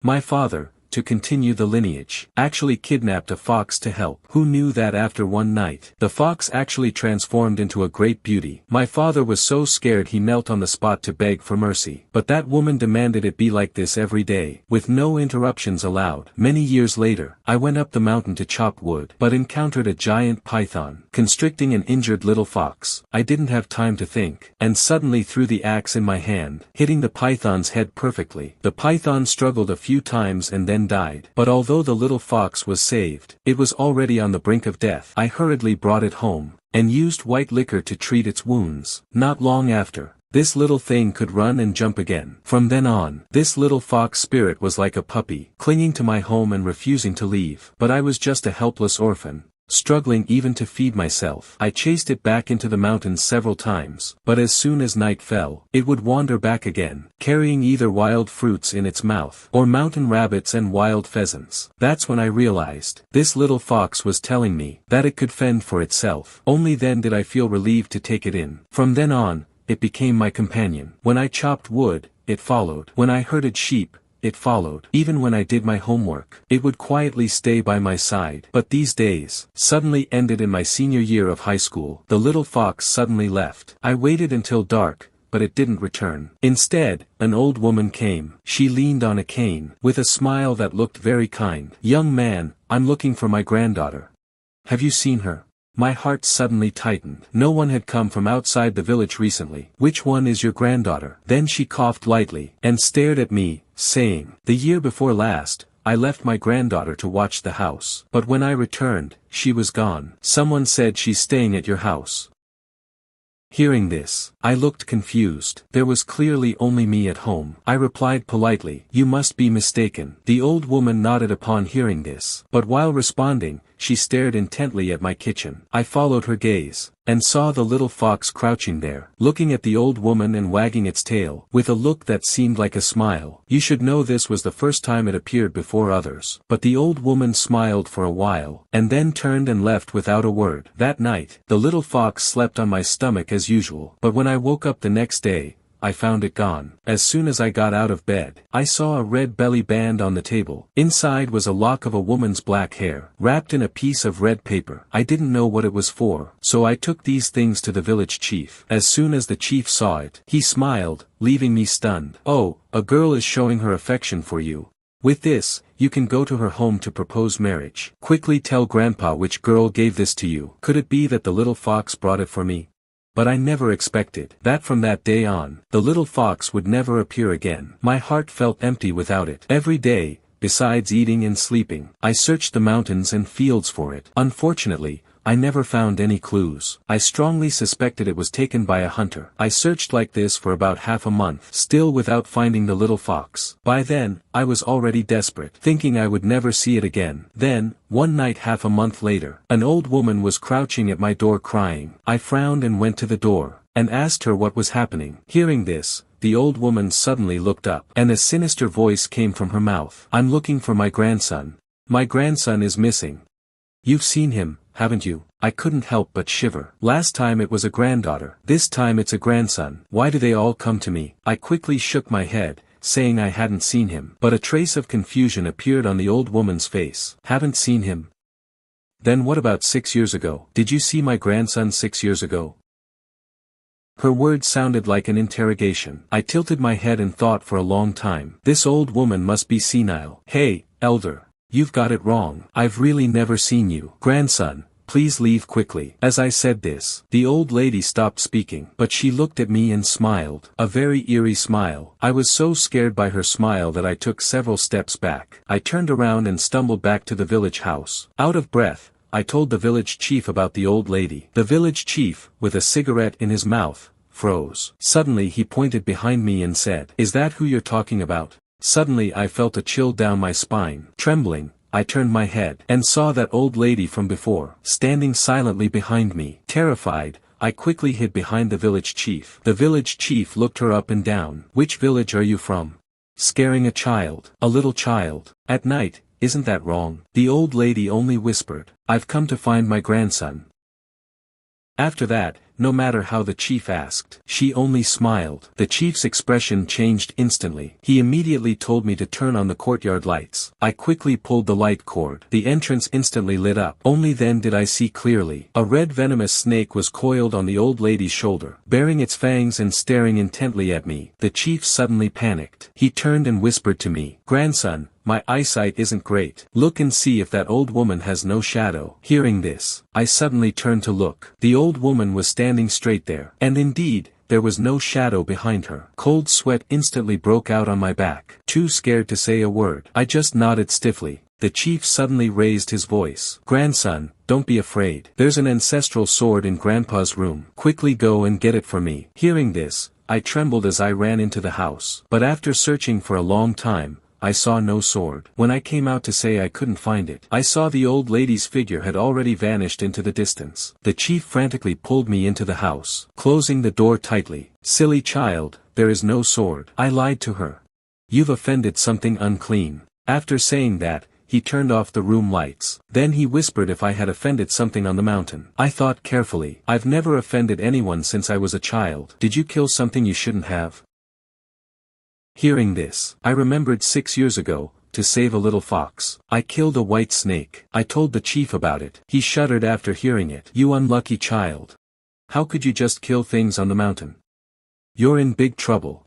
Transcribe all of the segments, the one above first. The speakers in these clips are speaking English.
My father, to continue the lineage, actually kidnapped a fox to help. Who knew that after one night, the fox actually transformed into a great beauty? My father was so scared he knelt on the spot to beg for mercy. But that woman demanded it be like this every day, with no interruptions allowed. Many years later, I went up the mountain to chop wood, but encountered a giant python, constricting an injured little fox. I didn't have time to think, and suddenly threw the axe in my hand, hitting the python's head perfectly. The python struggled a few times and then died. But although the little fox was saved, it was already on the brink of death. I hurriedly brought it home, and used white liquor to treat its wounds. Not long after, this little thing could run and jump again. From then on, this little fox spirit was like a puppy, clinging to my home and refusing to leave. But I was just a helpless orphan, struggling even to feed myself. I chased it back into the mountains several times, but as soon as night fell, it would wander back again, carrying either wild fruits in its mouth, or mountain rabbits and wild pheasants. That's when I realized, this little fox was telling me, that it could fend for itself. Only then did I feel relieved to take it in. From then on, it became my companion. When I chopped wood, it followed. When I herded sheep, it followed. Even when I did my homework, it would quietly stay by my side. But these days, suddenly ended in my senior year of high school. The little fox suddenly left. I waited until dark, but it didn't return. Instead, an old woman came. She leaned on a cane, with a smile that looked very kind. "Young man, I'm looking for my granddaughter. Have you seen her?" My heart suddenly tightened. No one had come from outside the village recently. "Which one is your granddaughter?" Then she coughed lightly, and stared at me, saying, "The year before last, I left my granddaughter to watch the house. But when I returned, she was gone. Someone said she's staying at your house." Hearing this, I looked confused. There was clearly only me at home. I replied politely, "You must be mistaken." The old woman nodded upon hearing this, but while responding, she stared intently at my kitchen. I followed her gaze, and saw the little fox crouching there, looking at the old woman and wagging its tail, with a look that seemed like a smile. You should know this was the first time it appeared before others. But the old woman smiled for a while, and then turned and left without a word. That night, the little fox slept on my stomach as usual. But when I woke up the next day, I found it gone. As soon as I got out of bed, I saw a red belly band on the table. Inside was a lock of a woman's black hair, wrapped in a piece of red paper. I didn't know what it was for, so I took these things to the village chief. As soon as the chief saw it, he smiled, leaving me stunned. "Oh, a girl is showing her affection for you. With this, you can go to her home to propose marriage. Quickly tell grandpa which girl gave this to you." Could it be that the little fox brought it for me? But I never expected that from that day on, the little fox would never appear again. My heart felt empty without it. Every day, besides eating and sleeping, I searched the mountains and fields for it. Unfortunately, I never found any clues. I strongly suspected it was taken by a hunter. I searched like this for about half a month, still without finding the little fox. By then, I was already desperate, thinking I would never see it again. Then, one night half a month later, an old woman was crouching at my door crying. I frowned and went to the door, and asked her what was happening. Hearing this, the old woman suddenly looked up, and a sinister voice came from her mouth. "I'm looking for my grandson. My grandson is missing. You've seen him, haven't you?" I couldn't help but shiver. Last time it was a granddaughter. This time it's a grandson. Why do they all come to me? I quickly shook my head, saying I hadn't seen him. But a trace of confusion appeared on the old woman's face. "Haven't seen him? Then what about 6 years ago? Did you see my grandson 6 years ago?" Her words sounded like an interrogation. I tilted my head and thought for a long time. This old woman must be senile. "Hey, elder. You've got it wrong. I've really never seen you. Grandson, please leave quickly." As I said this, the old lady stopped speaking, but she looked at me and smiled. A very eerie smile. I was so scared by her smile that I took several steps back. I turned around and stumbled back to the village house. Out of breath, I told the village chief about the old lady. The village chief, with a cigarette in his mouth, froze. Suddenly he pointed behind me and said, "Is that who you're talking about?" Suddenly I felt a chill down my spine. Trembling, I turned my head, and saw that old lady from before, standing silently behind me. Terrified, I quickly hid behind the village chief. The village chief looked her up and down. "Which village are you from? Scaring a child, a little child, at night, isn't that wrong?" The old lady only whispered, "I've come to find my grandson." After that, no matter how the chief asked. She only smiled. The chief's expression changed instantly. He immediately told me to turn on the courtyard lights. I quickly pulled the light cord. The entrance instantly lit up. Only then did I see clearly. A red venomous snake was coiled on the old lady's shoulder, baring its fangs and staring intently at me. The chief suddenly panicked. He turned and whispered to me, "Grandson, my eyesight isn't great. Look and see if that old woman has no shadow." Hearing this, I suddenly turned to look. The old woman was standing straight there. And indeed, there was no shadow behind her. Cold sweat instantly broke out on my back. Too scared to say a word, I just nodded stiffly. The chief suddenly raised his voice. "Grandson, don't be afraid. There's an ancestral sword in Grandpa's room. Quickly go and get it for me." Hearing this, I trembled as I ran into the house. But after searching for a long time, I saw no sword. When I came out to say I couldn't find it, I saw the old lady's figure had already vanished into the distance. The chief frantically pulled me into the house, closing the door tightly. "Silly child, there is no sword." I lied to her. "You've offended something unclean." After saying that, he turned off the room lights. Then he whispered if I had offended something on the mountain. I thought carefully. "I've never offended anyone since I was a child." "Did you kill something you shouldn't have?" Hearing this, I remembered 6 years ago, to save a little fox, I killed a white snake. I told the chief about it. He shuddered after hearing it. "You unlucky child. How could you just kill things on the mountain? You're in big trouble."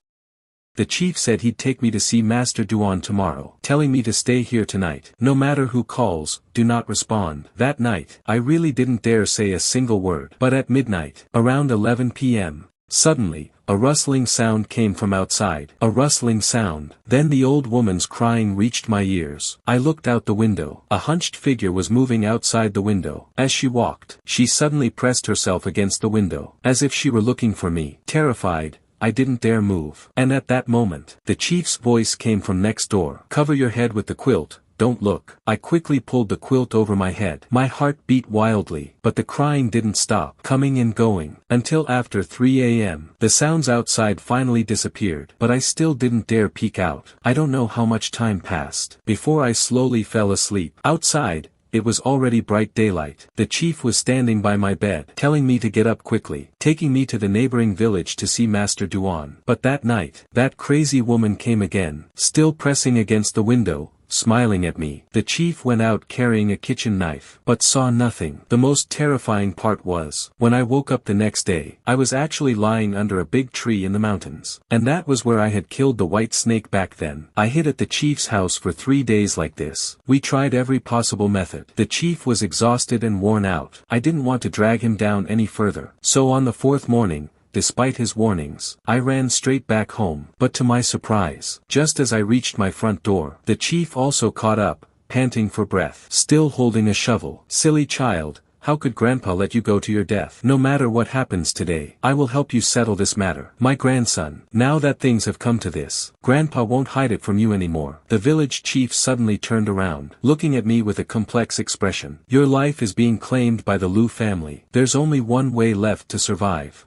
The chief said he'd take me to see Master Duan tomorrow, telling me to stay here tonight. No matter who calls, do not respond. That night, I really didn't dare say a single word. But at midnight, around 11 p.m., suddenly, a rustling sound came from outside. A rustling sound. Then the old woman's crying reached my ears. I looked out the window. A hunched figure was moving outside the window. As she walked, she suddenly pressed herself against the window, as if she were looking for me. Terrified, I didn't dare move. And at that moment, the chief's voice came from next door. "Cover your head with the quilt. Don't look." I quickly pulled the quilt over my head. My heart beat wildly, but the crying didn't stop, coming and going, until after 3 a.m. The sounds outside finally disappeared, but I still didn't dare peek out. I don't know how much time passed before I slowly fell asleep. Outside, it was already bright daylight. The chief was standing by my bed, telling me to get up quickly, taking me to the neighboring village to see Master Duan. But that night, that crazy woman came again, still pressing against the window, smiling at me. The chief went out carrying a kitchen knife, but saw nothing. The most terrifying part was, when I woke up the next day, I was actually lying under a big tree in the mountains. And that was where I had killed the white snake back then. I hid at the chief's house for 3 days like this. We tried every possible method. The chief was exhausted and worn out. I didn't want to drag him down any further. So on the 4th morning, despite his warnings, I ran straight back home. But to my surprise, just as I reached my front door, the chief also caught up, panting for breath, still holding a shovel. "Silly child, how could Grandpa let you go to your death? No matter what happens today, I will help you settle this matter. My grandson, now that things have come to this, Grandpa won't hide it from you anymore." The village chief suddenly turned around, looking at me with a complex expression. "Your life is being claimed by the Lu family. There's only one way left to survive."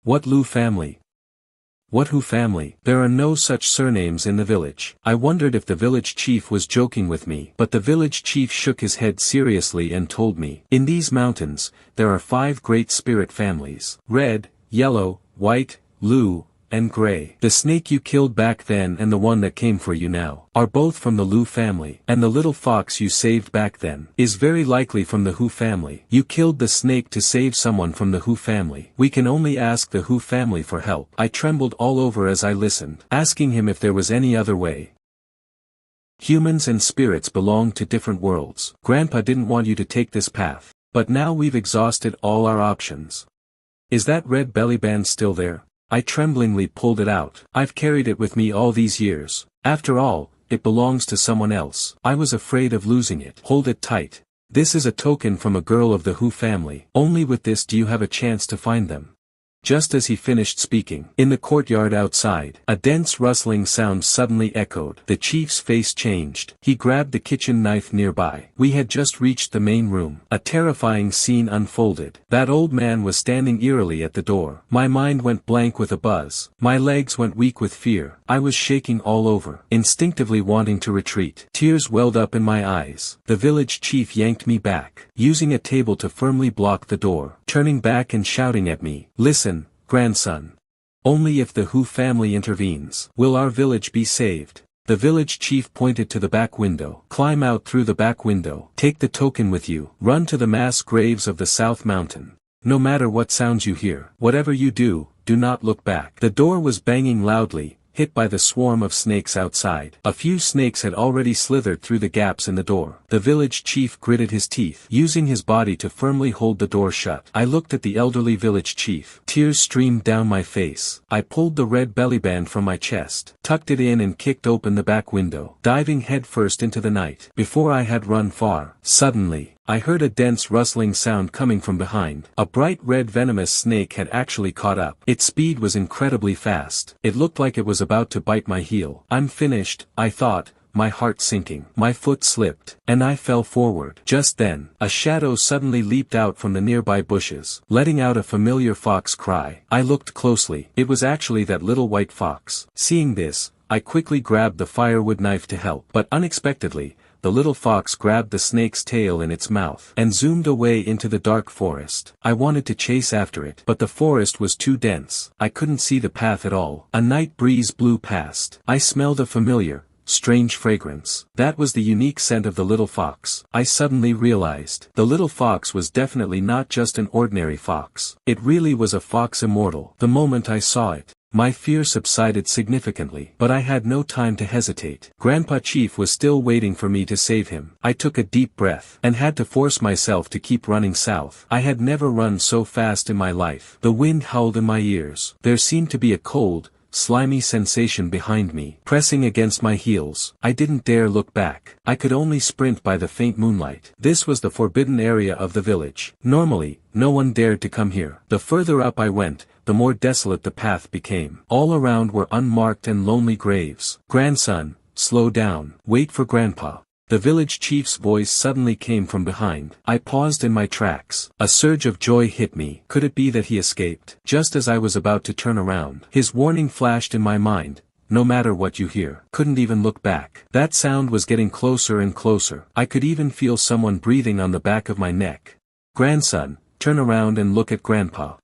"What Lu family? What Hu family?" "There are no such surnames in the village." I wondered if the village chief was joking with me, but the village chief shook his head seriously and told me, "In these mountains, there are 5 great spirit families: red, yellow, white, Lu, and gray. The snake you killed back then and the one that came for you now, are both from the Lu family. And the little fox you saved back then, is very likely from the Hu family. You killed the snake to save someone from the Hu family. We can only ask the Hu family for help." I trembled all over as I listened, asking him if there was any other way. "Humans and spirits belong to different worlds. Grandpa didn't want you to take this path. But now we've exhausted all our options. Is that red belly band still there?" I tremblingly pulled it out. "I've carried it with me all these years. After all, it belongs to someone else. I was afraid of losing it." "Hold it tight. This is a token from a girl of the Hu family. Only with this do you have a chance to find them. Just as he finished speaking, in the courtyard outside, a dense rustling sound suddenly echoed. The chief's face changed. He grabbed the kitchen knife nearby. We had just reached the main room. A terrifying scene unfolded. That old man was standing eerily at the door. My mind went blank with a buzz. My legs went weak with fear. I was shaking all over, instinctively wanting to retreat. Tears welled up in my eyes. The village chief yanked me back, using a table to firmly block the door, turning back and shouting at me, "Listen, grandson. Only if the Hu family intervenes will our village be saved." The village chief pointed to the back window. "Climb out through the back window. Take the token with you. Run to the mass graves of the South Mountain. No matter what sounds you hear, whatever you do, do not look back." The door was banging loudly, hit by the swarm of snakes outside. A few snakes had already slithered through the gaps in the door. The village chief gritted his teeth, using his body to firmly hold the door shut. I looked at the elderly village chief. Tears streamed down my face. I pulled the red bellyband from my chest, tucked it in and kicked open the back window, diving headfirst into the night. Before I had run far, suddenly, I heard a dense rustling sound coming from behind. A bright red venomous snake had actually caught up. Its speed was incredibly fast. It looked like it was about to bite my heel. "I'm finished," I thought, my heart sinking. My foot slipped, and I fell forward. Just then, a shadow suddenly leaped out from the nearby bushes, letting out a familiar fox cry. I looked closely. It was actually that little white fox. Seeing this, I quickly grabbed the firewood knife to help. But unexpectedly, the little fox grabbed the snake's tail in its mouth and zoomed away into the dark forest. I wanted to chase after it, but the forest was too dense. I couldn't see the path at all. A night breeze blew past. I smelled a familiar, strange fragrance. That was the unique scent of the little fox. I suddenly realized the little fox was definitely not just an ordinary fox. It really was a fox immortal. The moment I saw it, my fear subsided significantly, but I had no time to hesitate. Grandpa Chief was still waiting for me to save him. I took a deep breath, and had to force myself to keep running south. I had never run so fast in my life. The wind howled in my ears. There seemed to be a cold, slimy sensation behind me, pressing against my heels. I didn't dare look back. I could only sprint by the faint moonlight. This was the forbidden area of the village. Normally, no one dared to come here. The further up I went, the more desolate the path became. All around were unmarked and lonely graves. "Grandson, slow down. Wait for Grandpa." The village chief's voice suddenly came from behind. I paused in my tracks. A surge of joy hit me. Could it be that he escaped? Just as I was about to turn around, his warning flashed in my mind. "No matter what you hear." Couldn't even look back. That sound was getting closer and closer. I could even feel someone breathing on the back of my neck. "Grandson, turn around and look at Grandpa."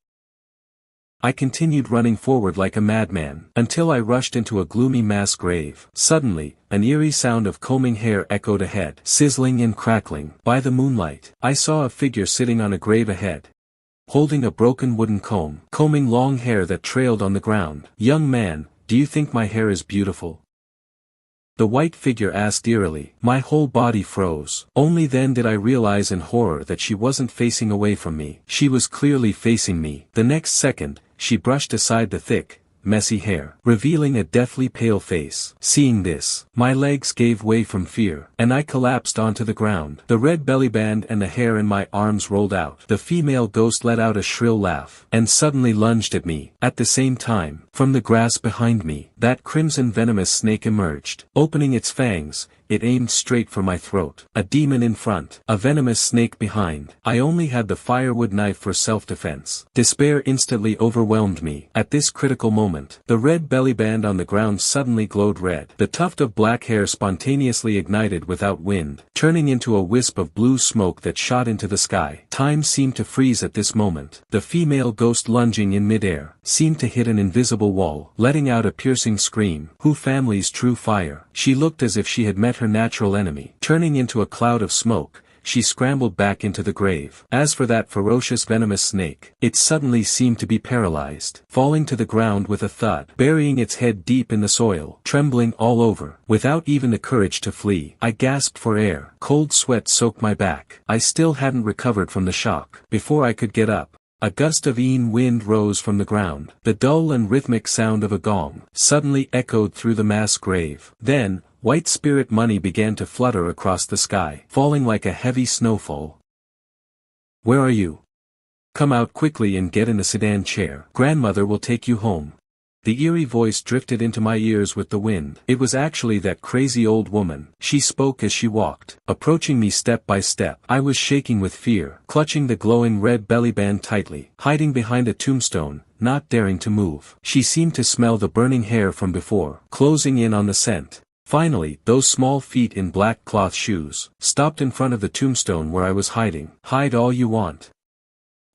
I continued running forward like a madman, until I rushed into a gloomy mass grave. Suddenly, an eerie sound of combing hair echoed ahead, sizzling and crackling. By the moonlight, I saw a figure sitting on a grave ahead, holding a broken wooden comb, combing long hair that trailed on the ground. "Young man, do you think my hair is beautiful?" the white figure asked eerily. My whole body froze. Only then did I realize in horror that she wasn't facing away from me. She was clearly facing me. The next second, she brushed aside the thick, messy hair, revealing a deathly pale face. Seeing this, my legs gave way from fear, and I collapsed onto the ground. The red bellyband and the hair in my arms rolled out. The female ghost let out a shrill laugh, and suddenly lunged at me. At the same time, from the grass behind me, that crimson venomous snake emerged. Opening its fangs, it aimed straight for my throat. A demon in front, a venomous snake behind. I only had the firewood knife for self-defense. Despair instantly overwhelmed me. At this critical moment, the red bellyband on the ground suddenly glowed red. The tuft of black hair spontaneously ignited without wind, turning into a wisp of blue smoke that shot into the sky. Time seemed to freeze at this moment. The female ghost, lunging in midair, seemed to hit an invisible wall, letting out a piercing scream. Hu family's true fire. She looked as if she had met her natural enemy. Turning into a cloud of smoke, she scrambled back into the grave. As for that ferocious venomous snake, it suddenly seemed to be paralyzed, falling to the ground with a thud, burying its head deep in the soil, trembling all over, without even the courage to flee. I gasped for air. Cold sweat soaked my back. I still hadn't recovered from the shock. Before I could get up, a gust of wind rose from the ground. The dull and rhythmic sound of a gong suddenly echoed through the mass grave. Then, white spirit money began to flutter across the sky, falling like a heavy snowfall. "Where are you?" Come out quickly and get in the sedan chair. Grandmother will take you home. The eerie voice drifted into my ears with the wind. It was actually that crazy old woman. She spoke as she walked, approaching me step by step. I was shaking with fear, clutching the glowing red belly band tightly, hiding behind a tombstone, not daring to move. She seemed to smell the burning hair from before, closing in on the scent. Finally, those small feet in black cloth shoes stopped in front of the tombstone where I was hiding. Hide all you want.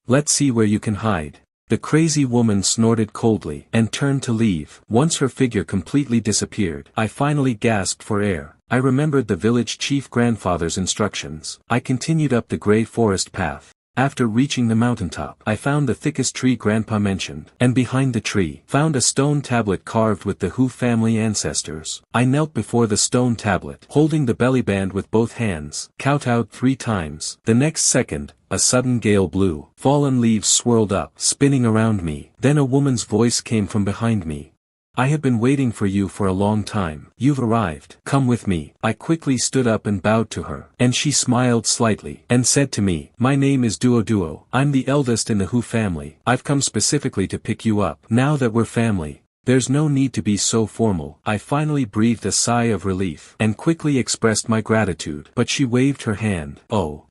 Let's see where you can hide. The crazy woman snorted coldly and turned to leave. Once her figure completely disappeared, I finally gasped for air. I remembered the village chief grandfather's instructions. I continued up the gray forest path. After reaching the mountaintop, I found the thickest tree Grandpa mentioned, and behind the tree, found a stone tablet carved with the Hu family ancestors. I knelt before the stone tablet, holding the belly band with both hands, kowtowed 3 times. The next second, a sudden gale blew. Fallen leaves swirled up, spinning around me. Then a woman's voice came from behind me. I have been waiting for you for a long time. You've arrived. Come with me. I quickly stood up and bowed to her, and she smiled slightly, and said to me, my name is Duo Duo. I'm the eldest in the Hu family. I've come specifically to pick you up. Now that we're family, there's no need to be so formal. I finally breathed a sigh of relief, and quickly expressed my gratitude. But she waved her hand. Oh.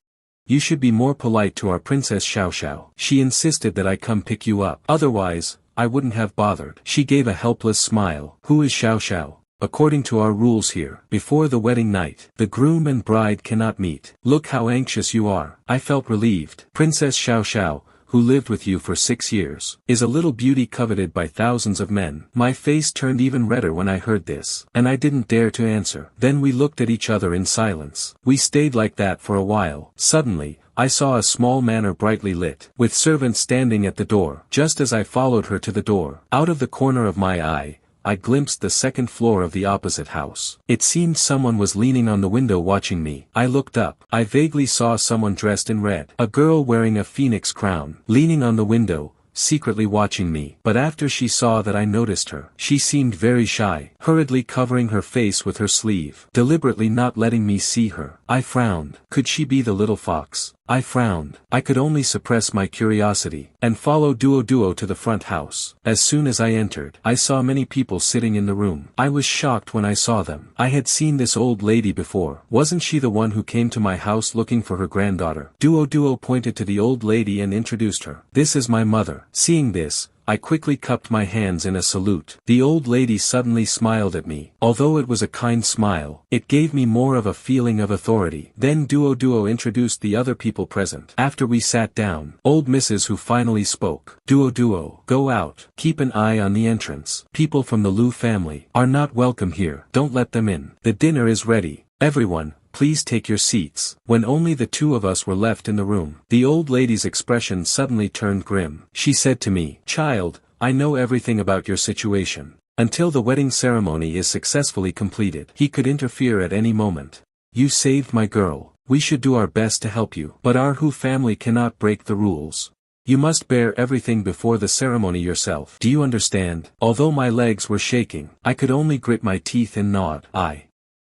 You should be more polite to our Princess Xiao Xiao. She insisted that I come pick you up. Otherwise, I wouldn't have bothered. She gave a helpless smile. Who is Xiao Xiao? According to our rules here, before the wedding night, the groom and bride cannot meet. Look how anxious you are. I felt relieved. Princess Xiao Xiao, who lived with you for 6 years, is a little beauty coveted by thousands of men. My face turned even redder when I heard this, and I didn't dare to answer. Then we looked at each other in silence. We stayed like that for a while. Suddenly, I saw a small manor brightly lit, with servants standing at the door. Just as I followed her to the door, out of the corner of my eye, I glimpsed the second floor of the opposite house. It seemed someone was leaning on the window watching me. I looked up. I vaguely saw someone dressed in red. A girl wearing a phoenix crown, leaning on the window, secretly watching me. But after she saw that I noticed her, she seemed very shy, hurriedly covering her face with her sleeve, deliberately not letting me see her. I frowned. Could she be the little fox? I frowned. I could only suppress my curiosity, and follow Duo Duo to the front house. As soon as I entered, I saw many people sitting in the room. I was shocked when I saw them. I had seen this old lady before. Wasn't she the one who came to my house looking for her granddaughter? Duo Duo pointed to the old lady and introduced her. This is my mother. Seeing this, I quickly cupped my hands in a salute. The old lady suddenly smiled at me. Although it was a kind smile, it gave me more of a feeling of authority. Then Duo Duo introduced the other people present. After we sat down, old Mrs. Hu finally spoke. Duo Duo, go out. Keep an eye on the entrance. People from the Lu family are not welcome here. Don't let them in. The dinner is ready. Everyone, please take your seats. When only the 2 of us were left in the room, the old lady's expression suddenly turned grim. She said to me, child, I know everything about your situation. Until the wedding ceremony is successfully completed, he could interfere at any moment. You saved my girl. We should do our best to help you. But our Hu family cannot break the rules. You must bear everything before the ceremony yourself. Do you understand? Although my legs were shaking, I could only grit my teeth and nod. I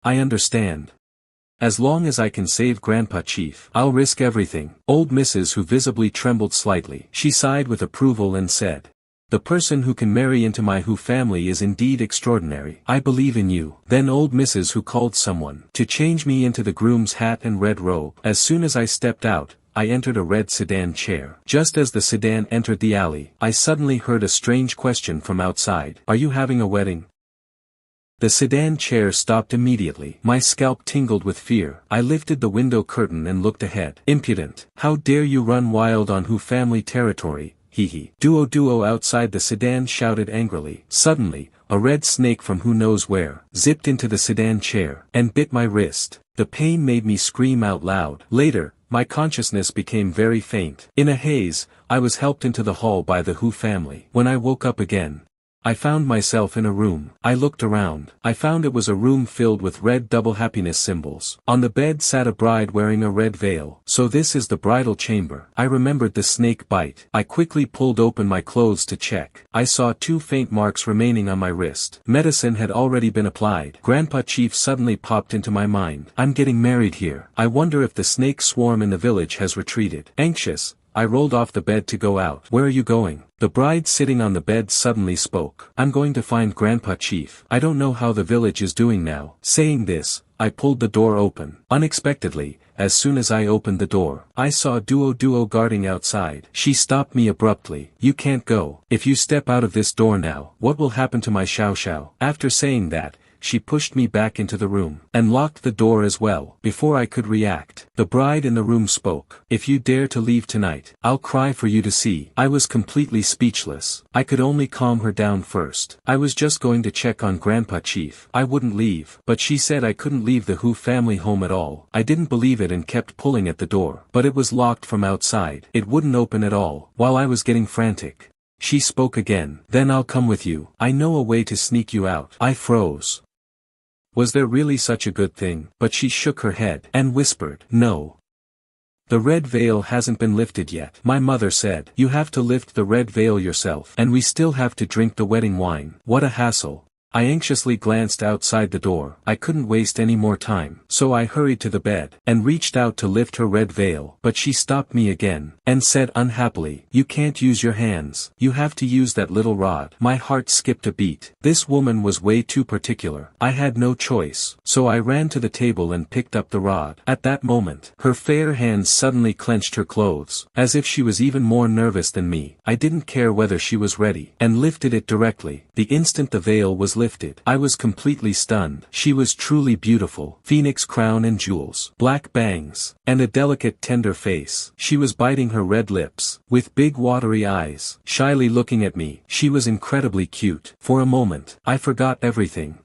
understand. As long as I can save Grandpa Chief, I'll risk everything. Old Mrs. Hu visibly trembled slightly. She sighed with approval and said, the person who can marry into my Hu family is indeed extraordinary. I believe in you. Then old Mrs. Hu called someone to change me into the groom's hat and red robe. As soon as I stepped out, I entered a red sedan chair. Just as the sedan entered the alley, I suddenly heard a strange question from outside. Are you having a wedding? The sedan chair stopped immediately. My scalp tingled with fear. I lifted the window curtain and looked ahead. Impudent! How dare you run wild on Hu family territory, hee. Duo Duo outside the sedan shouted angrily. Suddenly, a red snake from who knows where, zipped into the sedan chair, and bit my wrist. The pain made me scream out loud. Later, my consciousness became very faint. In a haze, I was helped into the hall by the Hu family. When I woke up again, I found myself in a room. I looked around. I found it was a room filled with red double happiness symbols. On the bed sat a bride wearing a red veil. So this is the bridal chamber. I remembered the snake bite. I quickly pulled open my clothes to check. I saw 2 faint marks remaining on my wrist. Medicine had already been applied. Grandpa Chief suddenly popped into my mind. I'm getting married here. I wonder if the snake swarm in the village has retreated. Anxious, I rolled off the bed to go out. Where are you going? The bride sitting on the bed suddenly spoke. I'm going to find Grandpa Chief. I don't know how the village is doing now. Saying this, I pulled the door open. Unexpectedly, as soon as I opened the door, I saw Duo guarding outside. She stopped me abruptly. You can't go. If you step out of this door now, what will happen to my Xiao Xiao? After saying that, she pushed me back into the room, and locked the door as well. Before I could react, the bride in the room spoke. If you dare to leave tonight, I'll cry for you to see. I was completely speechless. I could only calm her down first. I was just going to check on Grandpa Chief. I wouldn't leave, but she said I couldn't leave the Hu family home at all. I didn't believe it and kept pulling at the door, but it was locked from outside. It wouldn't open at all. While I was getting frantic, she spoke again. Then I'll come with you. I know a way to sneak you out. I froze. Was there really such a good thing? But she shook her head and whispered, no. The red veil hasn't been lifted yet. My mother said, you have to lift the red veil yourself, and we still have to drink the wedding wine. What a hassle. I anxiously glanced outside the door. I couldn't waste any more time, so I hurried to the bed, and reached out to lift her red veil. But she stopped me again, and said unhappily, you can't use your hands. You have to use that little rod. My heart skipped a beat. This woman was way too particular. I had no choice, so I ran to the table and picked up the rod. At that moment, her fair hands suddenly clenched her clothes, as if she was even more nervous than me. I didn't care whether she was ready, and lifted it directly. The instant the veil was lifted, I was completely stunned. She was truly beautiful. Phoenix crown and jewels, black bangs, and a delicate tender face. She was biting her red lips, with big watery eyes, shyly looking at me. She was incredibly cute. For a moment, I forgot everything,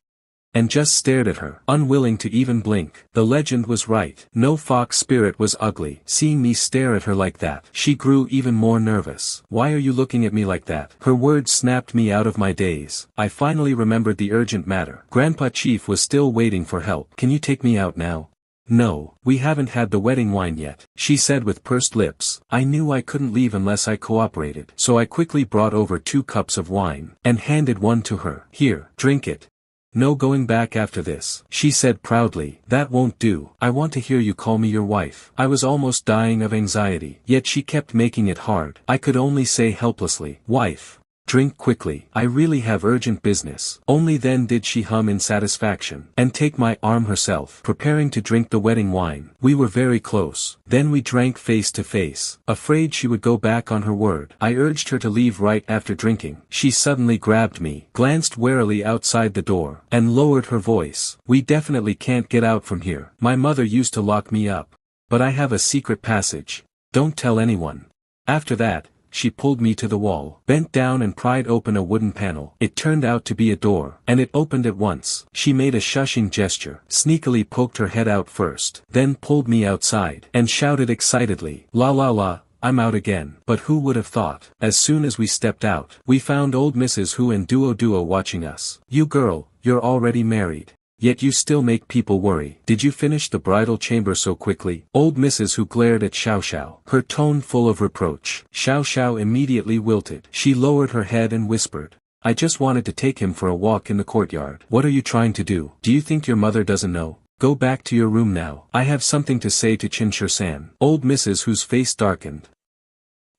and just stared at her, unwilling to even blink. The legend was right. No fox spirit was ugly. Seeing me stare at her like that, she grew even more nervous. Why are you looking at me like that? Her words snapped me out of my daze. I finally remembered the urgent matter. Grandpa Chief was still waiting for help. Can you take me out now? No, we haven't had the wedding wine yet, she said with pursed lips. I knew I couldn't leave unless I cooperated, so I quickly brought over 2 cups of wine, and handed one to her. Here, drink it. No going back after this, she said proudly. That won't do. I want to hear you call me your wife. I was almost dying of anxiety, yet she kept making it hard. I could only say helplessly, wife. Drink quickly. I really have urgent business. Only then did she hum in satisfaction, and take my arm herself, preparing to drink the wedding wine. We were very close. Then we drank face to face. Afraid she would go back on her word, I urged her to leave right after drinking. She suddenly grabbed me, glanced warily outside the door, and lowered her voice. We definitely can't get out from here. My mother used to lock me up, but I have a secret passage. Don't tell anyone. After that, she pulled me to the wall, bent down and pried open a wooden panel. It turned out to be a door, and it opened at once. She made a shushing gesture, sneakily poked her head out first, then pulled me outside, and shouted excitedly, la la la, I'm out again. But who would have thought? As soon as we stepped out, we found old Mrs. Hu and Duo watching us. You girl, you're already married. Yet you still make people worry. Did you finish the bridal chamber so quickly? Old Mrs. Hu glared at Xiao Xiao, her tone full of reproach. Xiao Xiao immediately wilted. She lowered her head and whispered, I just wanted to take him for a walk in the courtyard. What are you trying to do? Do you think your mother doesn't know? Go back to your room now. I have something to say to Qin-Shi-san. Old Mrs. Hu's face darkened.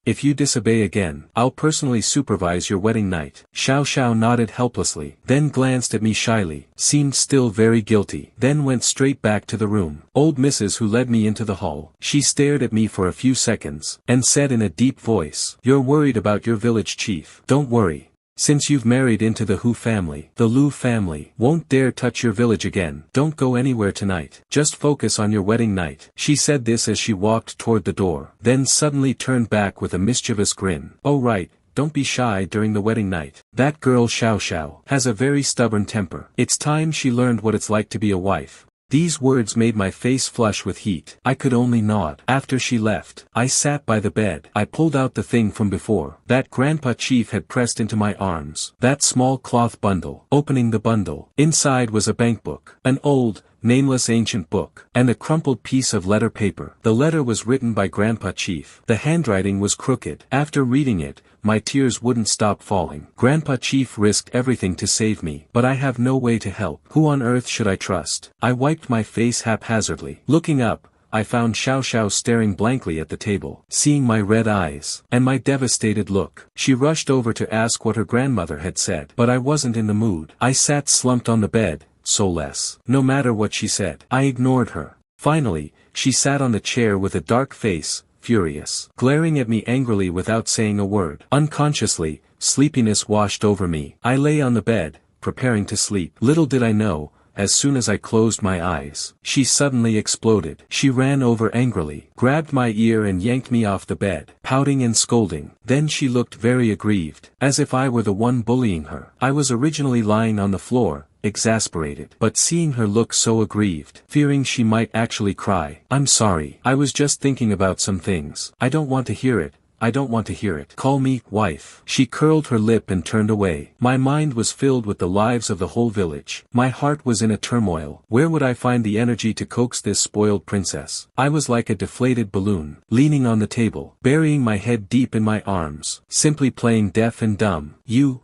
If you disobey again, I'll personally supervise your wedding night. Xiao Xiao nodded helplessly, then glanced at me shyly, seemed still very guilty, then went straight back to the room. Old Mrs. Hu led me into the hall. She stared at me for a few seconds, and said in a deep voice, You're worried about your village chief. Don't worry. Since you've married into the Hu family, the Lu family won't dare touch your village again. Don't go anywhere tonight. Just focus on your wedding night. She said this as she walked toward the door, then suddenly turned back with a mischievous grin. Oh right, don't be shy during the wedding night. That girl Xiao Xiao has a very stubborn temper. It's time she learned what it's like to be a wife. These words made my face flush with heat. I could only nod. After she left, I sat by the bed. I pulled out the thing from before, that Grandpa Chief had pressed into my arms. That small cloth bundle. Opening the bundle, inside was a bankbook. An old, nameless ancient book, and a crumpled piece of letter paper. The letter was written by Grandpa Chief. The handwriting was crooked. After reading it, my tears wouldn't stop falling. Grandpa Chief risked everything to save me, but I have no way to help. Who on earth should I trust? I wiped my face haphazardly. Looking up, I found Xiao Xiao staring blankly at the table. Seeing my red eyes, and my devastated look, she rushed over to ask what her grandmother had said. But I wasn't in the mood. I sat slumped on the bed, soulless. No matter what she said, I ignored her. Finally, she sat on the chair with a dark face, furious, glaring at me angrily without saying a word. Unconsciously, sleepiness washed over me. I lay on the bed, preparing to sleep. Little did I know, as soon as I closed my eyes, she suddenly exploded. She ran over angrily, grabbed my ear and yanked me off the bed, pouting and scolding. Then she looked very aggrieved, as if I were the one bullying her. I was originally lying on the floor, exasperated. But seeing her look so aggrieved, fearing she might actually cry, "I'm sorry. I was just thinking about some things. I don't want to hear it. I don't want to hear it. Call me, wife." She curled her lip and turned away. My mind was filled with the lives of the whole village. My heart was in a turmoil. Where would I find the energy to coax this spoiled princess? I was like a deflated balloon, leaning on the table, burying my head deep in my arms, simply playing deaf and dumb. You.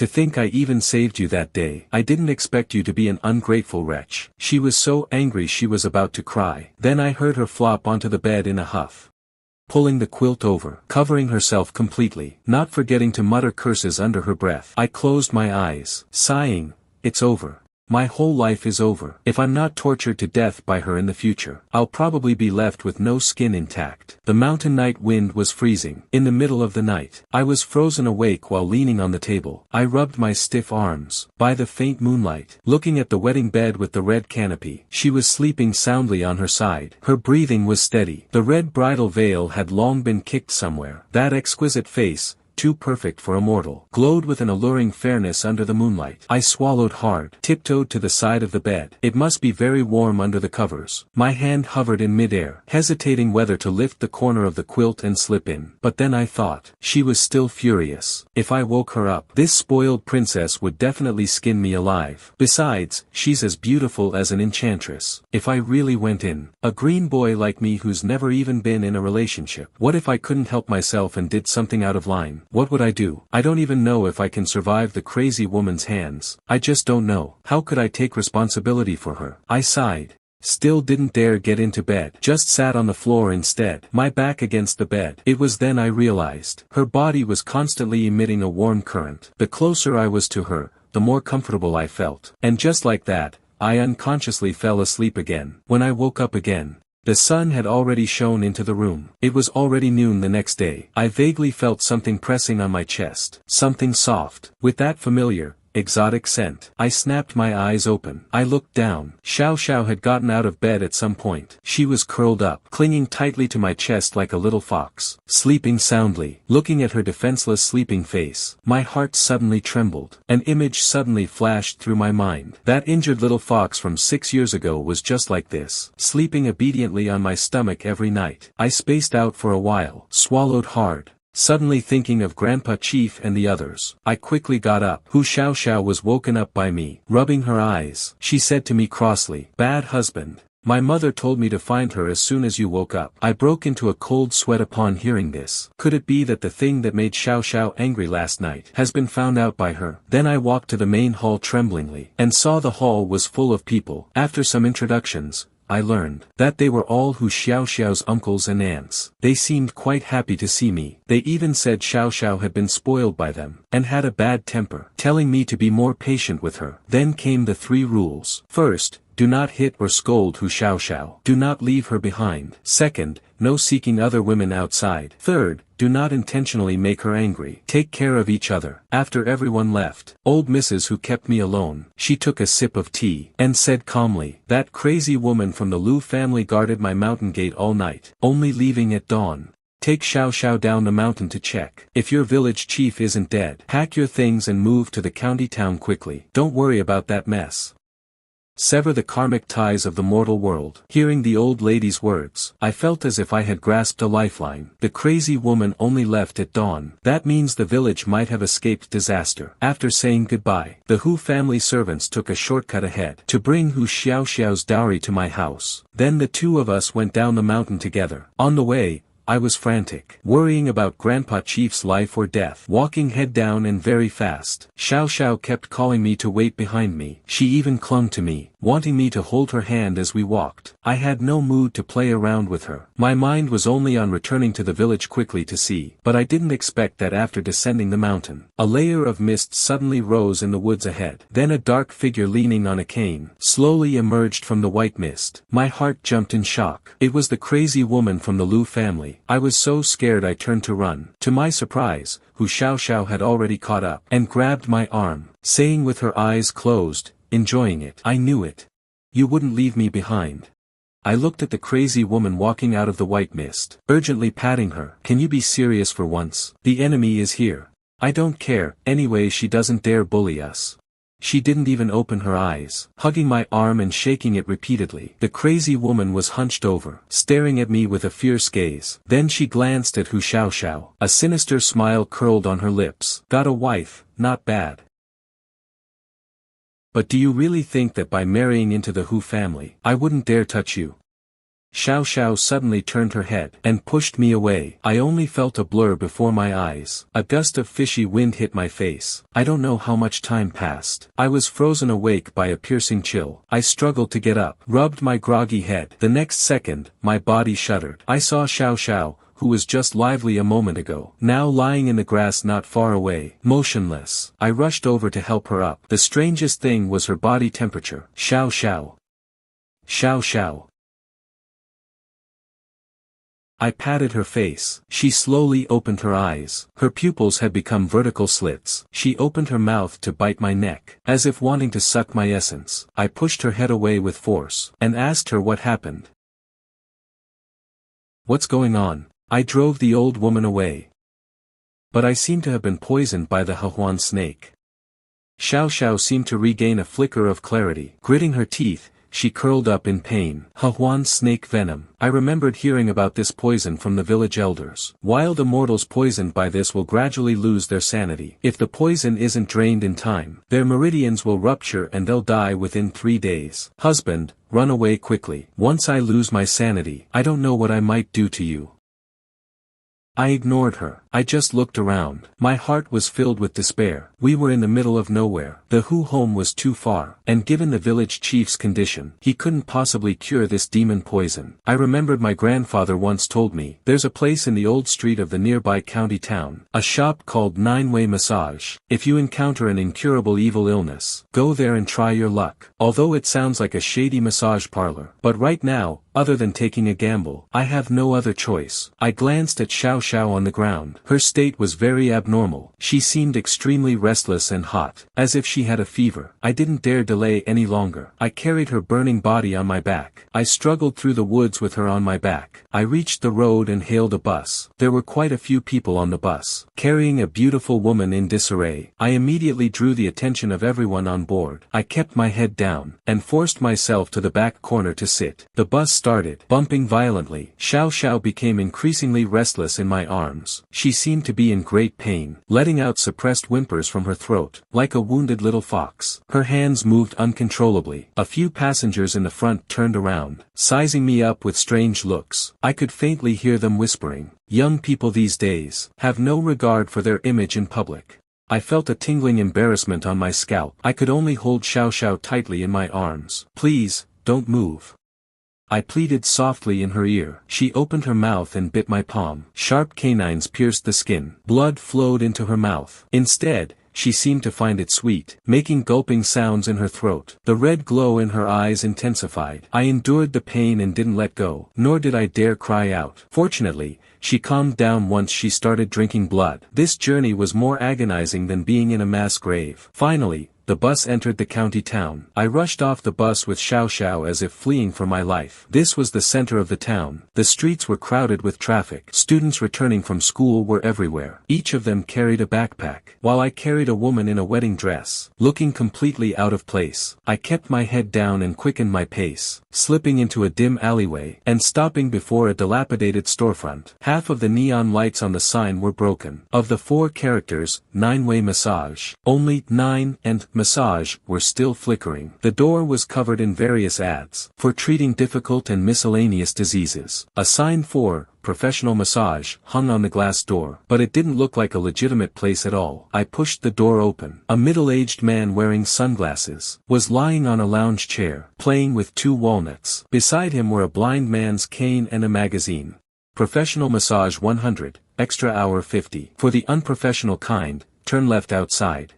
To think I even saved you that day. I didn't expect you to be an ungrateful wretch. She was so angry she was about to cry. Then I heard her flop onto the bed in a huff, pulling the quilt over, covering herself completely, not forgetting to mutter curses under her breath. I closed my eyes, sighing, "It's over. My whole life is over. If I'm not tortured to death by her in the future, I'll probably be left with no skin intact." The mountain night wind was freezing. In the middle of the night, I was frozen awake while leaning on the table. I rubbed my stiff arms, by the faint moonlight, looking at the wedding bed with the red canopy. She was sleeping soundly on her side. Her breathing was steady. The red bridal veil had long been kicked somewhere. That exquisite face, too perfect for a mortal, glowed with an alluring fairness under the moonlight. I swallowed hard, tiptoed to the side of the bed. It must be very warm under the covers. My hand hovered in midair, hesitating whether to lift the corner of the quilt and slip in. But then I thought, she was still furious. If I woke her up, this spoiled princess would definitely skin me alive. Besides, she's as beautiful as an enchantress. If I really went in, a green boy like me who's never even been in a relationship, what if I couldn't help myself and did something out of line? What would I do? I don't even know if I can survive the crazy woman's hands. I just don't know. How could I take responsibility for her? I sighed. Still didn't dare get into bed. Just sat on the floor instead, my back against the bed. It was then I realized. Her body was constantly emitting a warm current. The closer I was to her, the more comfortable I felt. And just like that, I unconsciously fell asleep again. When I woke up again, the sun had already shone into the room. It was already noon the next day. I vaguely felt something pressing on my chest. Something soft, with that familiar, exotic scent. I snapped my eyes open. I looked down. Xiao Xiao had gotten out of bed at some point. She was curled up, clinging tightly to my chest like a little fox, sleeping soundly. Looking at her defenseless sleeping face, my heart suddenly trembled. An image suddenly flashed through my mind. That injured little fox from 6 years ago was just like this, sleeping obediently on my stomach every night. I spaced out for a while, swallowed hard, suddenly thinking of Grandpa Chief and the others. I quickly got up. Hu Xiao Xiao was woken up by me, rubbing her eyes. She said to me crossly, "Bad husband. My mother told me to find her as soon as you woke up." I broke into a cold sweat upon hearing this. Could it be that the thing that made Xiao Xiao angry last night has been found out by her? Then I walked to the main hall tremblingly, and saw the hall was full of people. After some introductions, I learned that they were all Hu Xiao Xiao's uncles and aunts. They seemed quite happy to see me. They even said Xiao Xiao had been spoiled by them, and had a bad temper, telling me to be more patient with her. Then came the 3 rules. First, do not hit or scold Hu Xiao Xiao. Do not leave her behind. Second, no seeking other women outside. Third, do not intentionally make her angry. Take care of each other. After everyone left, old Mrs. Hu kept me alone. She took a sip of tea, and said calmly, "That crazy woman from the Lu family guarded my mountain gate all night, only leaving at dawn. Take Xiao Xiao down the mountain to check. If your village chief isn't dead, pack your things and move to the county town quickly. Don't worry about that mess. Sever the karmic ties of the mortal world." Hearing the old lady's words, I felt as if I had grasped a lifeline. The crazy woman only left at dawn. That means the village might have escaped disaster. After saying goodbye, the Hu family servants took a shortcut ahead to bring Hu Xiao Xiao's dowry to my house. Then the 2 of us went down the mountain together. On the way, I was frantic, worrying about Grandpa Chief's life or death, walking head down and very fast. Xiao Xiao kept calling me to wait behind me. She even clung to me, wanting me to hold her hand as we walked. I had no mood to play around with her. My mind was only on returning to the village quickly to see, but I didn't expect that after descending the mountain, a layer of mist suddenly rose in the woods ahead. Then a dark figure leaning on a cane slowly emerged from the white mist. My heart jumped in shock. It was the crazy woman from the Lu family. I was so scared I turned to run. To my surprise, Hu Xiaoxiao had already caught up and grabbed my arm, saying with her eyes closed, enjoying it. I knew it. You wouldn't leave me behind. I looked at the crazy woman walking out of the white mist, urgently patting her. Can you be serious for once? The enemy is here. I don't care, anyway she doesn't dare bully us. She didn't even open her eyes, hugging my arm and shaking it repeatedly. The crazy woman was hunched over, staring at me with a fierce gaze. Then she glanced at Hu Xiaoxiao. A sinister smile curled on her lips. Got a wife, not bad. But do you really think that by marrying into the Hu family, I wouldn't dare touch you? Xiaoxiao suddenly turned her head and pushed me away. I only felt a blur before my eyes. A gust of fishy wind hit my face. I don't know how much time passed. I was frozen awake by a piercing chill. I struggled to get up, rubbed my groggy head. The next second, my body shuddered. I saw Xiaoxiao, who was just lively a moment ago, now lying in the grass not far away, motionless. I rushed over to help her up. The strangest thing was her body temperature. Xiaoxiao. Xiaoxiao. I patted her face. She slowly opened her eyes. Her pupils had become vertical slits. She opened her mouth to bite my neck, as if wanting to suck my essence. I pushed her head away with force, and asked her what happened. What's going on? I drove the old woman away. But I seem to have been poisoned by the Hehuan snake. Xiaoxiao seemed to regain a flicker of clarity. Gritting her teeth, she curled up in pain. Hehuan snake venom. I remembered hearing about this poison from the village elders. While the mortals poisoned by this will gradually lose their sanity. If the poison isn't drained in time, their meridians will rupture and they'll die within 3 days. Husband, run away quickly. Once I lose my sanity, I don't know what I might do to you. I ignored her. I just looked around. My heart was filled with despair. We were in the middle of nowhere. The Hu home was too far, and given the village chief's condition, he couldn't possibly cure this demon poison. I remembered my grandfather once told me, there's a place in the old street of the nearby county town, a shop called Nine-Way Massage. If you encounter an incurable evil illness, go there and try your luck. Although it sounds like a shady massage parlor, but right now, other than taking a gamble, I have no other choice. I glanced at Xiaoxiao on the ground. Her state was very abnormal. She seemed extremely restless and hot, as if she had a fever. I didn't dare delay any longer. I carried her burning body on my back. I struggled through the woods with her on my back. I reached the road and hailed a bus. There were quite a few people on the bus, carrying a beautiful woman in disarray. I immediately drew the attention of everyone on board. I kept my head down, and forced myself to the back corner to sit. The bus started, bumping violently. Xiaoxiao became increasingly restless in my arms. She seemed to be in great pain, letting out suppressed whimpers from her throat, like a wounded little fox. Her hands moved uncontrollably. A few passengers in the front turned around, sizing me up with strange looks. I could faintly hear them whispering, "Young people these days have no regard for their image in public." I felt a tingling embarrassment on my scalp. I could only hold Xiaoxiao tightly in my arms. "Please, don't move," I pleaded softly in her ear. She opened her mouth and bit my palm. Sharp canines pierced the skin. Blood flowed into her mouth. Instead, she seemed to find it sweet, making gulping sounds in her throat. The red glow in her eyes intensified. I endured the pain and didn't let go, nor did I dare cry out. Fortunately, she calmed down once she started drinking blood. This journey was more agonizing than being in a mass grave. Finally, the bus entered the county town. I rushed off the bus with Xiaoxiao as if fleeing for my life. This was the center of the town. The streets were crowded with traffic. Students returning from school were everywhere. Each of them carried a backpack, while I carried a woman in a wedding dress, looking completely out of place. I kept my head down and quickened my pace, slipping into a dim alleyway, and stopping before a dilapidated storefront. Half of the neon lights on the sign were broken. Of the 4 characters, Nine-Way Massage, only 9 and Massage were still flickering. The door was covered in various ads for treating difficult and miscellaneous diseases. A sign for professional massage, hung on the glass door. But it didn't look like a legitimate place at all. I pushed the door open. A middle-aged man wearing sunglasses was lying on a lounge chair, playing with 2 walnuts. Beside him were a blind man's cane and a magazine. Professional massage 100, extra hour 50. For the unprofessional kind, turn left outside.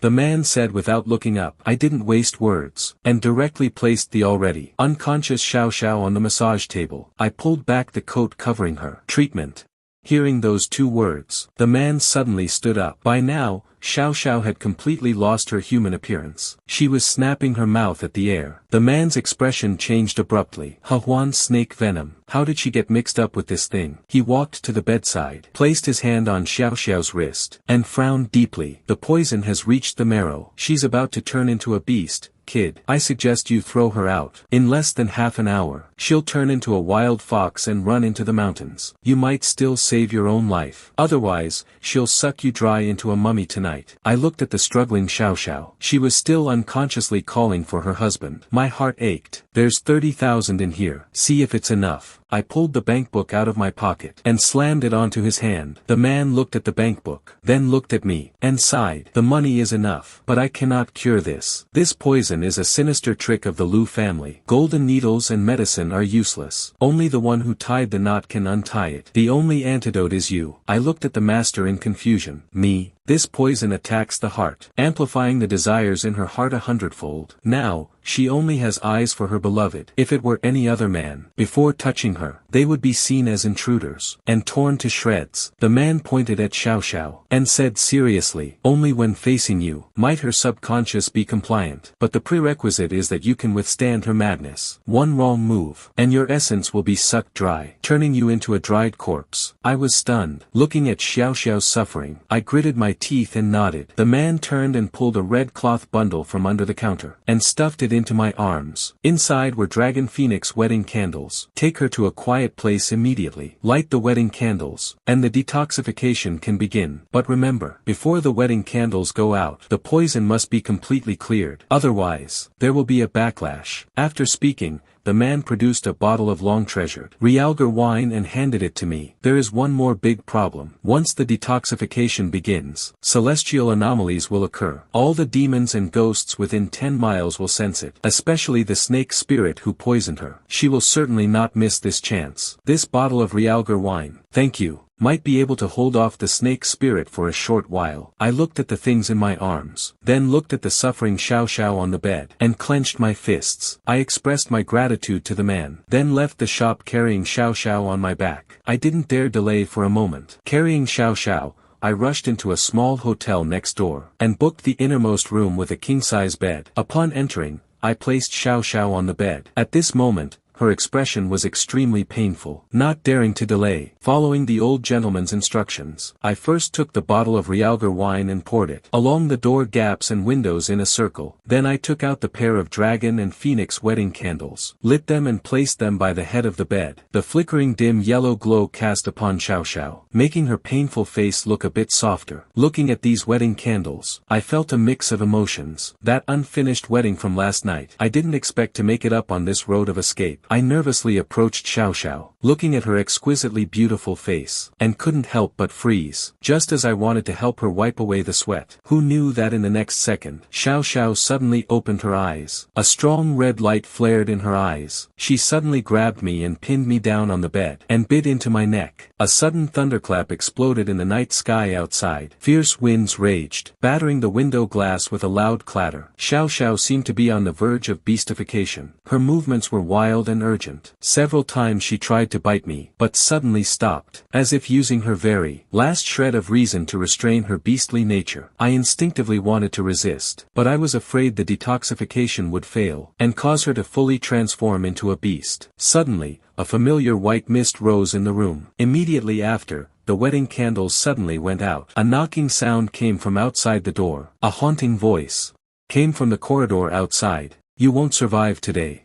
The man said without looking up. I didn't waste words, and directly placed the already unconscious Xiao Xiao on the massage table. I pulled back the coat covering her. Treatment. Hearing those 2 words, the man suddenly stood up. By now, Xiao Xiao had completely lost her human appearance. She was snapping her mouth at the air. The man's expression changed abruptly. Huan snake venom. How did she get mixed up with this thing? He walked to the bedside, placed his hand on Xiao Xiao's wrist, and frowned deeply. The poison has reached the marrow. She's about to turn into a beast. Kid, I suggest you throw her out. In less than half an hour, she'll turn into a wild fox and run into the mountains. You might still save your own life. Otherwise, she'll suck you dry into a mummy tonight. I looked at the struggling Xiao Xiao. She was still unconsciously calling for her husband. My heart ached. There's 30,000 in here. See if it's enough. I pulled the bankbook out of my pocket and slammed it onto his hand. The man looked at the bankbook, then looked at me, and sighed. The money is enough, but I cannot cure this. This poison is a sinister trick of the Lu family. Golden needles and medicine are useless. Only the one who tied the knot can untie it. The only antidote is you. I looked at the master in confusion. Me? This poison attacks the heart, amplifying the desires in her heart 100-fold. Now, she only has eyes for her beloved. If it were any other man, before touching her, they would be seen as intruders, and torn to shreds. The man pointed at Xiao Xiao, and said seriously, only when facing you, might her subconscious be compliant. But the prerequisite is that you can withstand her madness. One wrong move, and your essence will be sucked dry, turning you into a dried corpse. I was stunned. Looking at Xiao Xiao's suffering, I gritted my teeth and nodded. The man turned and pulled a red cloth bundle from under the counter, and stuffed it into my arms. Inside were Dragon Phoenix wedding candles. Take her to a quiet place immediately. Light the wedding candles, and the detoxification can begin. But remember, before the wedding candles go out, the poison must be completely cleared. Otherwise, there will be a backlash. After speaking, the man produced a bottle of long-treasured Realgar wine and handed it to me. There is one more big problem. Once the detoxification begins, celestial anomalies will occur. All the demons and ghosts within 10 miles will sense it, especially the snake spirit who poisoned her. She will certainly not miss this chance. This bottle of Realgar wine, thank you, might be able to hold off the snake spirit for a short while. I looked at the things in my arms, then looked at the suffering Xiao Xiao on the bed, and clenched my fists. I expressed my gratitude to the man, then left the shop carrying Xiao Xiao on my back. I didn't dare delay for a moment. Carrying Xiao Xiao, I rushed into a small hotel next door, and booked the innermost room with a king-size bed. Upon entering, I placed Xiao Xiao on the bed. At this moment, her expression was extremely painful. Not daring to delay, following the old gentleman's instructions, I first took the bottle of Realgar wine and poured it along the door gaps and windows in a circle. Then I took out the pair of Dragon and Phoenix wedding candles, lit them and placed them by the head of the bed. The flickering dim yellow glow cast upon Xiao Xiao, making her painful face look a bit softer. Looking at these wedding candles, I felt a mix of emotions. That unfinished wedding from last night. I didn't expect to make it up on this road of escape. I nervously approached Xiao Xiao, looking at her exquisitely beautiful face, and couldn't help but freeze. Just as I wanted to help her wipe away the sweat, who knew that in the next second, Xiao Xiao suddenly opened her eyes. A strong red light flared in her eyes. She suddenly grabbed me and pinned me down on the bed, and bit into my neck. A sudden thunderclap exploded in the night sky outside. Fierce winds raged, battering the window glass with a loud clatter. Xiao Xiao seemed to be on the verge of beastification. Her movements were wild and urgent. Several times she tried to bite me, but suddenly stopped, as if using her very last shred of reason to restrain her beastly nature. I instinctively wanted to resist, but I was afraid the detoxification would fail, and cause her to fully transform into a beast. Suddenly, a familiar white mist rose in the room. Immediately after, the wedding candles suddenly went out. A knocking sound came from outside the door. A haunting voice came from the corridor outside. You won't survive today.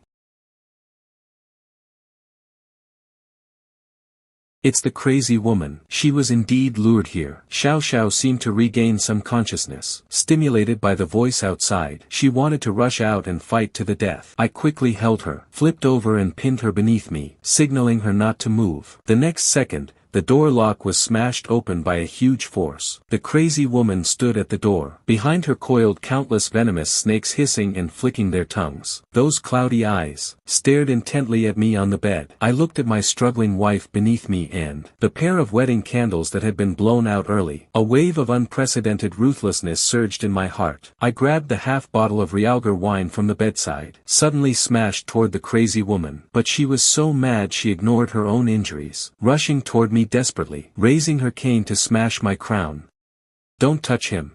It's the crazy woman. She was indeed lured here. Xiao Xiao seemed to regain some consciousness. Stimulated by the voice outside, she wanted to rush out and fight to the death. I quickly held her, flipped over and pinned her beneath me, signaling her not to move. The next second, the door lock was smashed open by a huge force. The crazy woman stood at the door. Behind her coiled countless venomous snakes, hissing and flicking their tongues. Those cloudy eyes stared intently at me on the bed. I looked at my struggling wife beneath me and the pair of wedding candles that had been blown out early. A wave of unprecedented ruthlessness surged in my heart. I grabbed the half bottle of Realgar wine from the bedside, suddenly smashed toward the crazy woman. But she was so mad she ignored her own injuries, rushing toward me desperately, raising her cane to smash my crown. "Don't touch him."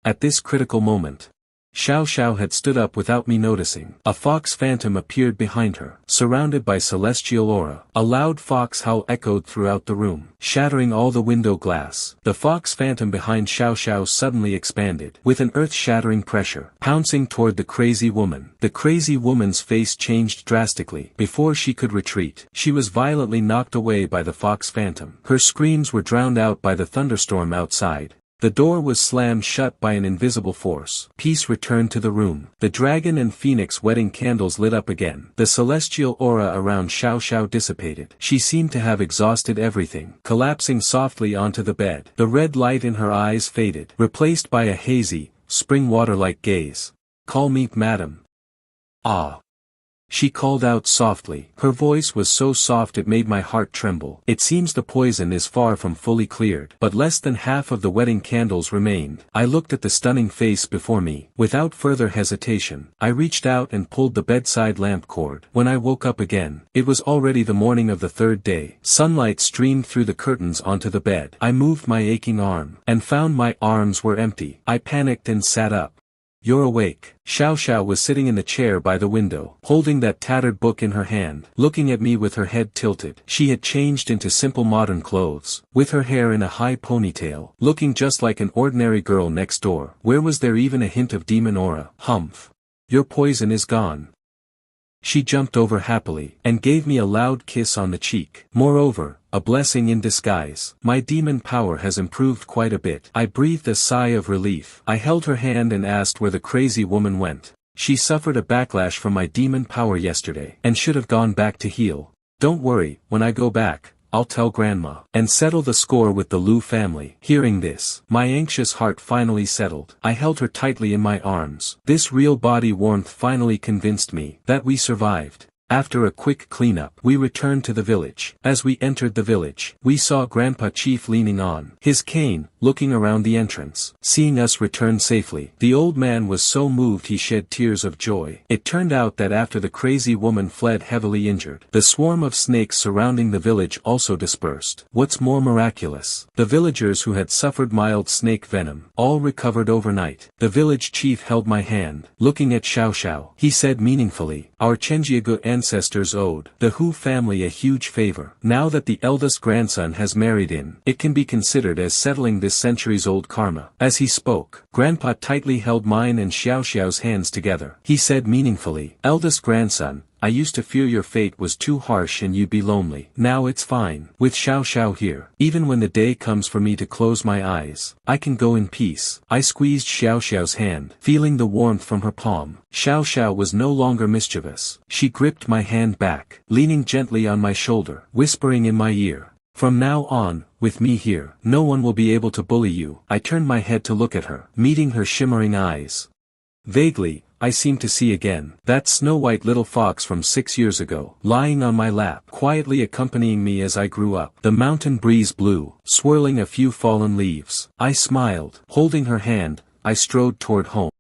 At this critical moment, Xiao Xiao had stood up without me noticing. A fox phantom appeared behind her, surrounded by celestial aura. A loud fox howl echoed throughout the room, shattering all the window glass. The fox phantom behind Xiao Xiao suddenly expanded, with an earth-shattering pressure, pouncing toward the crazy woman. The crazy woman's face changed drastically. Before she could retreat, she was violently knocked away by the fox phantom. Her screams were drowned out by the thunderstorm outside. The door was slammed shut by an invisible force. Peace returned to the room. The dragon and phoenix wedding candles lit up again. The celestial aura around Xiao Xiao dissipated. She seemed to have exhausted everything, collapsing softly onto the bed. The red light in her eyes faded, replaced by a hazy, spring water-like gaze. "Call me madam." "Ah." She called out softly. Her voice was so soft it made my heart tremble. "It seems the poison is far from fully cleared, but less than half of the wedding candles remained." I looked at the stunning face before me. Without further hesitation, I reached out and pulled the bedside lamp cord. When I woke up again, it was already the morning of the third day. Sunlight streamed through the curtains onto the bed. I moved my aching arm, and found my arms were empty. I panicked and sat up. "You're awake." Xiao Xiao was sitting in the chair by the window, holding that tattered book in her hand, looking at me with her head tilted. She had changed into simple modern clothes, with her hair in a high ponytail, looking just like an ordinary girl next door. Where was there even a hint of demon aura? "Humph. Your poison is gone." She jumped over happily, and gave me a loud kiss on the cheek. "Moreover, a blessing in disguise. My demon power has improved quite a bit." I breathed a sigh of relief. I held her hand and asked where the crazy woman went. "She suffered a backlash from my demon power yesterday, and should have gone back to heal. Don't worry, when I go back, I'll tell Grandma, and settle the score with the Lu family." Hearing this, my anxious heart finally settled. I held her tightly in my arms. This real body warmth finally convinced me that we survived. After a quick cleanup, we returned to the village. As we entered the village, we saw Grandpa Chief leaning on his cane, looking around the entrance. Seeing us return safely, the old man was so moved he shed tears of joy. It turned out that after the crazy woman fled heavily injured, the swarm of snakes surrounding the village also dispersed. What's more miraculous, the villagers who had suffered mild snake venom all recovered overnight. The village chief held my hand, looking at Xiao Xiao. He said meaningfully, "Our Chenjiagu ancestors owed the Hu family a huge favor. Now that the eldest grandson has married in, it can be considered as settling this centuries-old karma." As he spoke, Grandpa tightly held mine and Xiao Xiao's hands together. He said meaningfully, "Eldest grandson, I used to fear your fate was too harsh and you'd be lonely. Now it's fine. With Xiao Xiao here, even when the day comes for me to close my eyes, I can go in peace." I squeezed Xiao Xiao's hand, feeling the warmth from her palm. Xiao Xiao was no longer mischievous. She gripped my hand back, leaning gently on my shoulder, whispering in my ear, "From now on, with me here, no one will be able to bully you." I turned my head to look at her, meeting her shimmering eyes. Vaguely, I seemed to see again that snow-white little fox from 6 years ago, lying on my lap, quietly accompanying me as I grew up. The mountain breeze blew, swirling a few fallen leaves. I smiled. Holding her hand, I strode toward home.